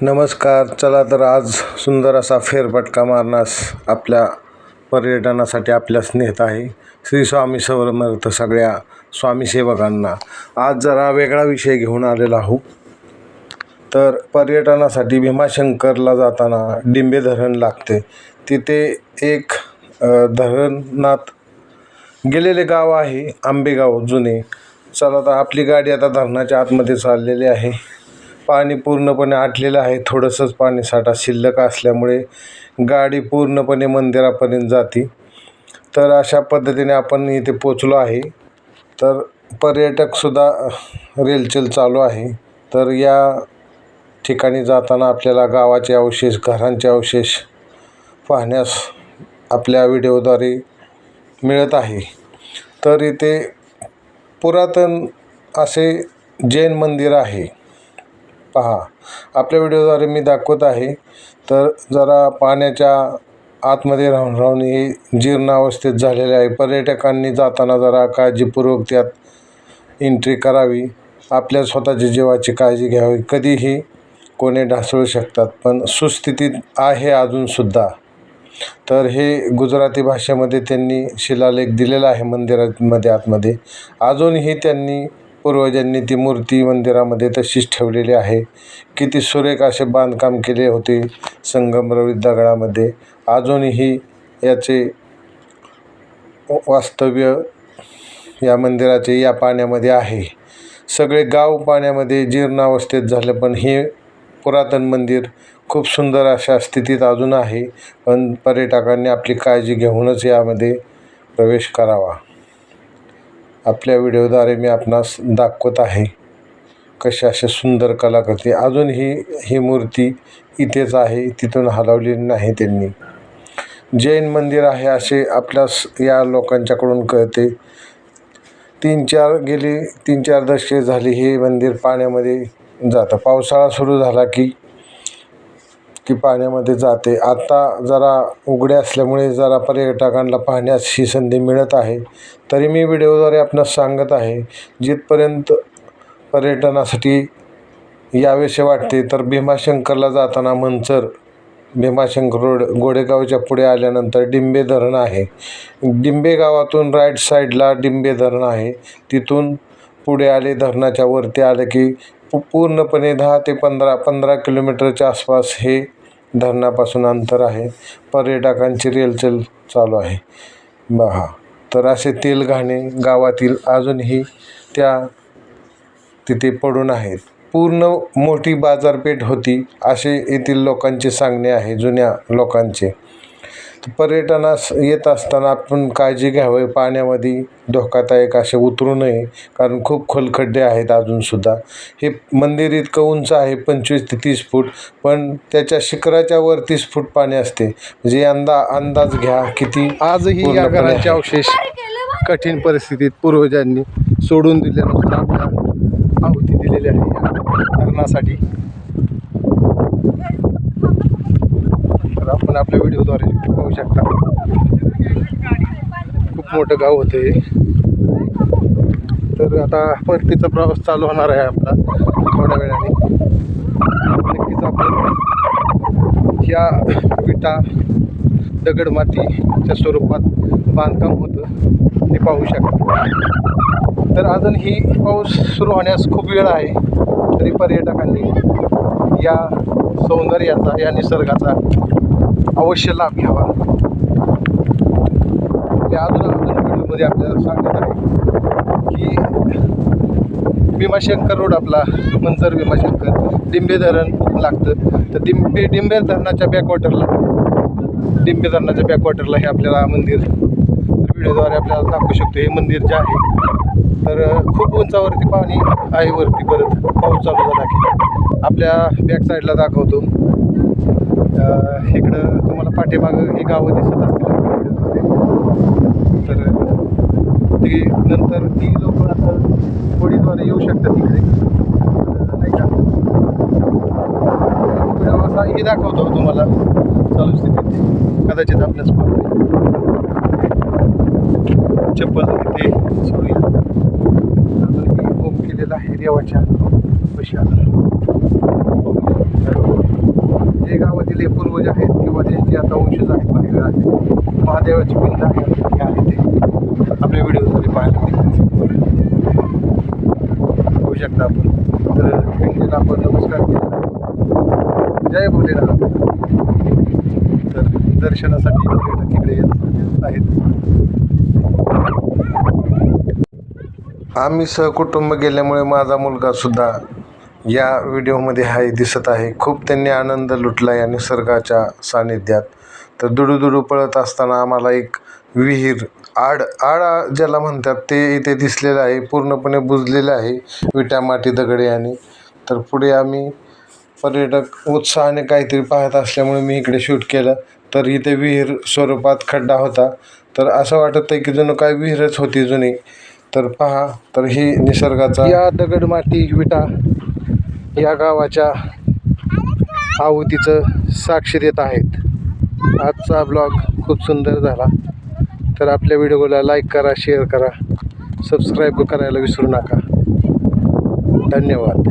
नमस्कार. चला तर आज सुंदर असा फेरफटका मारण्यास आपल्या पर्यटनासाठी आपल्यास नेत आहे. श्री स्वामी समर्थ सगळ्या स्वामी सेवकांना. आज जरा वेगळा विषय घेऊन आलेला आहोत. तर पर्यटनासाठी भीमाशंकरला जाताना डिंबे धरण लागते. तिथे एक धरणात गेलेले गाव आहे आंबेगाव जुने. चला तर आपली गाडी आता धरणाच्या आतमध्ये चाललेली आहे. पाणी पूर्णपणे आटलेलं आहे. थोडंसंच पाणीसाठा शिल्लक असल्यामुळे गाडी पूर्णपणे मंदिरापर्यंत जाते. तर अशा पद्धतीने आपण इथे पोचलो आहे. तर पर्यटकसुद्धा रेलचेल चालू आहे. तर या ठिकाणी जाताना आपल्याला गावाचे अवशेष, घरांचे अवशेष पाहण्यास आपल्या व्हिडिओद्वारे मिळत आहे. तर इथे पुरातन असे जैन मंदिर आहे. पहा, आपल्या व्हिडिओद्वारे मी दाखवत आहे. तर जरा पाण्याच्या आतमध्ये राहून राहून हे जीर्ण अवस्थेत झालेले आहे. पर्यटकांनी जाताना जरा काळजीपूर्वक त्यात एंट्री करावी. आपल्या स्वतःच्या जीवाची काळजी घ्यावी. कधीही कोणी ढासळू शकतात, पण सुस्थितीत आहे अजूनसुद्धा. तर हे गुजराती भाषेमध्ये त्यांनी शिलालेख दिलेला आहे मंदिरामध्ये आतमध्ये. अजूनही त्यांनी पूर्वजांनी ती मूर्ती मंदिरामध्ये तशीच ठेवलेली आहे. किती सुरेख असे बांधकाम केले होते संगमरवरी दगडामध्ये. अजूनही याचे वास्तव्य या मंदिराचे या पाण्यामध्ये आहे. सगळे गाव पाण्यामध्ये जीर्ण अवस्थेत झाले, पण हे पुरातन मंदिर खूप सुंदर अशा स्थितीत अजून आहे. पण पर्यटकांनी आपली काळजी घेऊनच यामध्ये प्रवेश करावा. आपल्या व्हिडिओद्वारे मी आपणास दाखवत आहे कशा अशा सुंदर कलाकृती. अजूनही ही मूर्ती इथेच आहे, तिथून हलवलेली नाही त्यांनी. जैन मंदिर आहे असे आपल्यास या लोकांच्याकडून कळते. गेली 3-4 दशके झाली हे मंदिर पाण्यामध्ये जातं. पावसाळा सुरू झाला की पाण्यामध्ये जाते. आता जरा उघडे असल्यामुळे जरा पर्यटकांना पाहण्यास ही संधी मिळत आहे. तरी मी व्हिडिओद्वारे आपणास सांगत आहे, जिथपर्यंत पर्यटनासाठी यावेसे वाटते तर भीमाशंकरला जाताना मंचर भीमाशंकर रोड गोडेगावच्या पुढे आल्यानंतर डिंबे धरण आहे. डिंबे गावातून राईट साईडला डिंबे धरण आहे. तिथून पुढे आले, धरणाच्या वरती आले की पूर्णपणे 10 ते 15 किलोमीटरच्या आसपास हे धरणापासून अंतर आहे. पर्यटकांची रेलचेल चालू आहे. पहा, तर असे तेलघाणे गावातील अजूनही तिथे पडून आहेत. पूर्ण मोठी बाजारपेठ होती असे येथील लोकांचे सांगणे आहे, जुन्या लोकांचे. पर्यटनास येत असताना आपण काळजी घ्यावी. पाण्यामध्ये धोकादायक असे उतरू नये, कारण खूप खोल खड्डे आहेत अजूनसुद्धा. हे मंदिर इतकं उंच आहे 25 ते 30 फूट, पण त्याच्या शिखराच्या वर 30 फूट पाणी असते. म्हणजे अंदाज घ्या किती. आजही या घरांचे अवशेष कठीण परिस्थितीत पूर्वजांनी सोडून दिल्यानुसार आपल्या आहुती दिलेली आहे या धरणासाठी. तर आपण आपल्या व्हिडिओद्वारे पाहू शकता. खूप मोठं गाव होतं हे. तर आता परतीचा प्रवास चालू होणार आहे आपला थोड्या वेळाने. नक्कीच आपण ह्या विटा दगडमातीच्या स्वरूपात बांधकाम होतं ते पाहू शकता. तर अजूनही पाऊस सुरू होण्यास खूप वेळ आहे. तरी पर्यटकांनी या सौंदर्याचा, या निसर्गाचा अवश्य लाभ घ्यावा. ते अजून व्हिडिओमध्ये आपल्याला सांगत आहे की भीमाशंकर रोड आपला मंचर भीमाशंकर डिंबे धरण लागतं. तर डिंबे धरणाच्या बॅकवॉटरला हे आपल्याला मंदिर व्हिडिओद्वारे आपल्याला दाखवू शकतो. हे मंदिर जे आहे तर खूप उंचावरती पाणी आहे. वरती परत पाऊस चालू झाला की आपल्या बॅक साईडला दाखवतो. इकडं तुम्हाला पाठीमागं ही गावं दिसत असतील व्हिडिओद्वारे. तर ती नंतर ती लोक आता होडीद्वारे येऊ शकतात तिकडे, नाही का. असा हे दाखवतो तुम्हाला चालू स्थितीत. कदाचित आपल्याच चप्पल तिथे सोडूया. केलेला आहे देवाच्या पशी. जे गावातील हे पूर्वज आहेत किंवा त्यांचे आता वंशज आहेत बाहेर आले, महादेवाची पिंड आहे ते आपल्या व्हिडिओमध्ये पाहायला मिळतात. होऊ शकता आपण तर पिंडीला आपण नमस्कार केला. जय भोलेनाथ. तर दर्शनासाठी पर्यटक इकडे येत आहेत. आम्ही सहकुटुंब गेल्यामुळे माझा मुलगा सुद्धा या व्हिडिओमध्ये दिसत आहे. खूप त्यांनी आनंद लुटला या निसर्गाच्या सानिध्यात. तर दुडू पळत असताना आम्हाला एक विहीर आड ज्याला म्हणतात ते इथे दिसलेलं आहे. पूर्णपणे बुजलेलं आहे विटा माती दगडे आणि. तर पुढे आम्ही पर्यटक उत्साहाने काहीतरी पाहत असल्यामुळे मी इकडे शूट केलं. तर इथे विहीर स्वरूपात खड्डा होता. तर असं वाटत आहे की जणू काय विहीरच होती जुनी. तर पहा, तर ही निसर्गाचा या दगड माती विटा या गावाच्या आहुतीचं साक्ष देत आहेत. आजचा ब्लॉग खूप सुंदर झाला. तर आपल्या व्हिडिओला लाईक करा, शेअर करा, सबस्क्राईब करायला विसरू नका. धन्यवाद.